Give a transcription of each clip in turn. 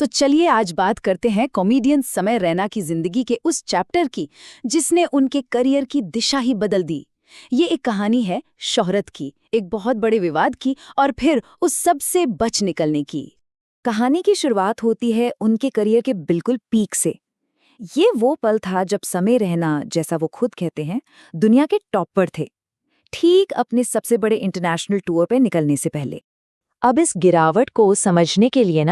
तो चलिए आज बात करते हैं कॉमेडियन समय रैना की जिंदगी के उस चैप्टर की जिसने उनके करियर की दिशा ही बदल दी। ये एक कहानी है शोहरत की, एक बहुत बड़े विवाद की और फिर उस सब से बच निकलने की। कहानी की शुरुआत होती है उनके करियर के बिल्कुल पीक से। ये वो पल था जब समय रैना, जैसा वो खुद कहते हैं, दुनिया के टॉप पर थे, ठीक अपने सबसे बड़े इंटरनेशनल टूर पे निकलने से पहले। अब इस गिरावट को समझने के लिए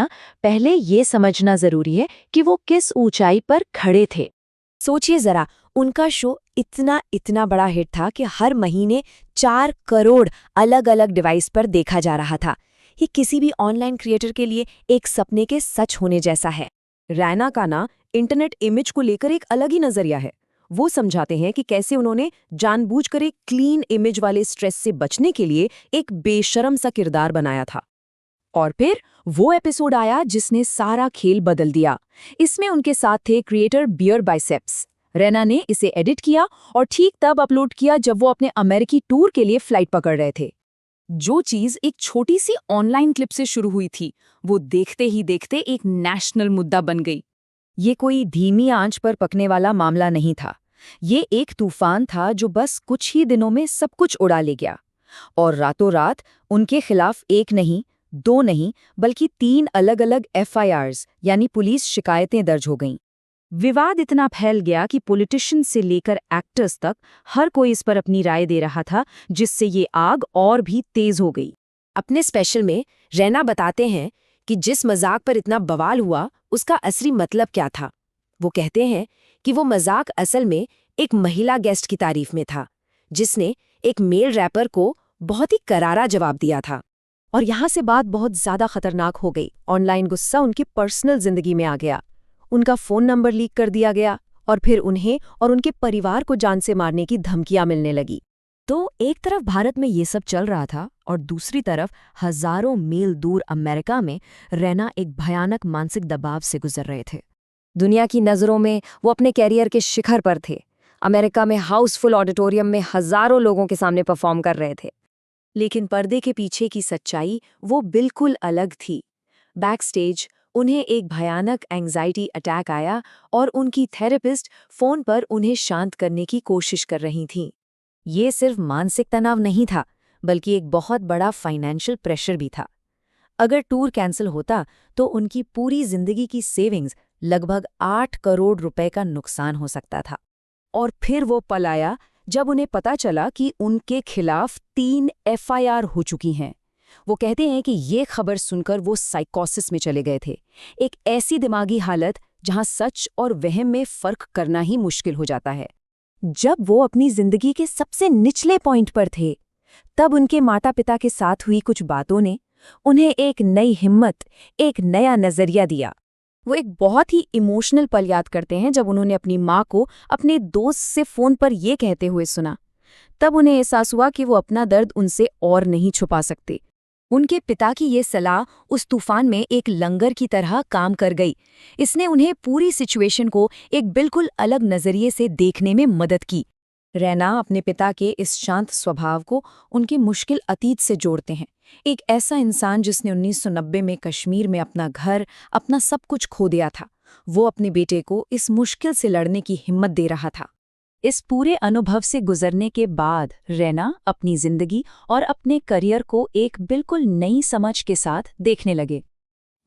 पहले ये समझना जरूरी है कि वो किस ऊंचाई पर खड़े थे। सोचिए जरा, उनका शो इतना बड़ा हिट था कि हर महीने 4 करोड़ अलग अलग डिवाइस पर देखा जा रहा था। ये किसी भी ऑनलाइन क्रिएटर के लिए एक सपने के सच होने जैसा है। रैना का इंटरनेट इमेज को लेकर एक अलग ही नजरिया है। वो समझाते हैं कि कैसे उन्होंने जानबूझकर एक क्लीन इमेज वाले स्ट्रेस से बचने के लिए एक बेशर्म सा किरदार बनाया था। और फिर वो एपिसोड आया जिसने सारा खेल बदल दिया। इसमें उनके साथ थे क्रिएटर बियर बाइसेप्स। रैना ने इसे एडिट किया और ठीक तब अपलोड किया जब वो अपने अमेरिकी टूर के लिए फ्लाइट पकड़ रहे थे। जो चीज एक छोटी सी ऑनलाइन क्लिप से शुरू हुई थी, वो देखते ही देखते एक नेशनल मुद्दा बन गई। ये कोई धीमी आंच पर पकने वाला मामला नहीं था। ये एक तूफान था जो बस कुछ ही दिनों में सब कुछ उड़ा ले गया। और रातों रात उनके खिलाफ 1 नहीं, 2 नहीं, बल्कि 3 अलग-अलग FIRs यानी पुलिस शिकायतें दर्ज हो गईं। विवाद इतना फैल गया कि पॉलिटिशियन से लेकर एक्टर्स तक हर कोई इस पर अपनी राय दे रहा था, जिससे ये आग और भी तेज हो गई। अपने स्पेशल में रैना बताते हैं कि जिस मजाक पर इतना बवाल हुआ, उसका असली मतलब क्या था। वो कहते हैं कि वो मजाक असल में एक महिला गेस्ट की तारीफ में था, जिसने एक मेल रैपर को बहुत ही करारा जवाब दिया था। और यहाँ से बात बहुत ज्यादा खतरनाक हो गई। ऑनलाइन गुस्सा उनकी पर्सनल जिंदगी में आ गया। उनका फोन नंबर लीक कर दिया गया और फिर उन्हें और उनके परिवार को जान से मारने की धमकियां मिलने लगी। तो एक तरफ भारत में ये सब चल रहा था और दूसरी तरफ हजारों मील दूर अमेरिका में रैना एक भयानक मानसिक दबाव से गुजर रहे थे। दुनिया की नज़रों में वो अपने कैरियर के शिखर पर थे। अमेरिका में हाउसफुल ऑडिटोरियम में हजारों लोगों के सामने परफॉर्म कर रहे थे। लेकिन पर्दे के पीछे की सच्चाई वो बिल्कुल अलग थी। बैकस्टेज उन्हें एक भयानक एंग्जाइटी अटैक आया और उनकी थेरेपिस्ट फोन पर उन्हें शांत करने की कोशिश कर रही थीं। ये सिर्फ मानसिक तनाव नहीं था, बल्कि एक बहुत बड़ा फाइनेंशियल प्रेशर भी था। अगर टूर कैंसिल होता तो उनकी पूरी जिंदगी की सेविंग्स, लगभग 8 करोड़ रुपए का नुकसान हो सकता था। और फिर वो पल आया जब उन्हें पता चला कि उनके खिलाफ 3 FIR हो चुकी हैं। वो कहते हैं कि ये खबर सुनकर वो साइकोसिस में चले गए थे, एक ऐसी दिमागी हालत जहां सच और वहम में फर्क करना ही मुश्किल हो जाता है। जब वो अपनी जिंदगी के सबसे निचले पॉइंट पर थे, तब उनके माता पिता के साथ हुई कुछ बातों ने उन्हें एक नई हिम्मत, एक नया नजरिया दिया। वो एक बहुत ही इमोशनल पल याद करते हैं जब उन्होंने अपनी माँ को अपने दोस्त से फोन पर ये कहते हुए सुना। तब उन्हें एहसास हुआ कि वो अपना दर्द उनसे और नहीं छुपा सकते। उनके पिता की ये सलाह उस तूफान में एक लंगर की तरह काम कर गई। इसने उन्हें पूरी सिचुएशन को एक बिल्कुल अलग नजरिए से देखने में मदद की। रैना अपने पिता के इस शांत स्वभाव को उनके मुश्किल अतीत से जोड़ते हैं। एक ऐसा इंसान जिसने 1990 में कश्मीर में अपना घर, अपना सब कुछ खो दिया था, वो अपने बेटे को इस मुश्किल से लड़ने की हिम्मत दे रहा था। इस पूरे अनुभव से गुजरने के बाद रैना अपनी जिंदगी और अपने करियर को एक बिल्कुल नई समझ के साथ देखने लगे।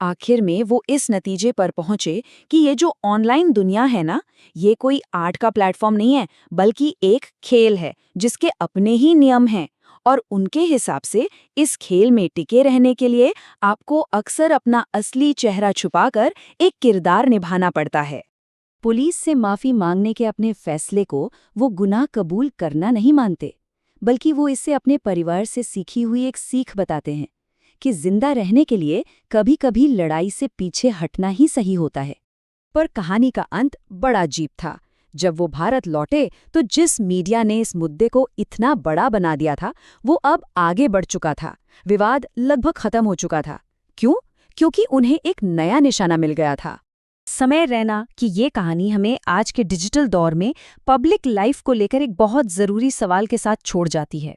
आखिर में वो इस नतीजे पर पहुंचे कि ये जो ऑनलाइन दुनिया है ये कोई आर्ट का प्लेटफॉर्म नहीं है, बल्कि एक खेल है जिसके अपने ही नियम हैं। और उनके हिसाब से इस खेल में टिके रहने के लिए आपको अक्सर अपना असली चेहरा छुपाकर एक किरदार निभाना पड़ता है। पुलिस से माफी मांगने के अपने फैसले को वो गुनाह कबूल करना नहीं मानते, बल्कि वो इससे अपने परिवार से सीखी हुई एक सीख बताते हैं कि जिंदा रहने के लिए कभी-कभी लड़ाई से पीछे हटना ही सही होता है। पर कहानी का अंत बड़ा अजीब था। जब वो भारत लौटे तो जिस मीडिया ने इस मुद्दे को इतना बड़ा बना दिया था, वो अब आगे बढ़ चुका था। विवाद लगभग खत्म हो चुका था। क्यों? क्योंकि उन्हें एक नया निशाना मिल गया था। समय रैना कि ये कहानी हमें आज के डिजिटल दौर में पब्लिक लाइफ को लेकर एक बहुत ज़रूरी सवाल के साथ छोड़ जाती है।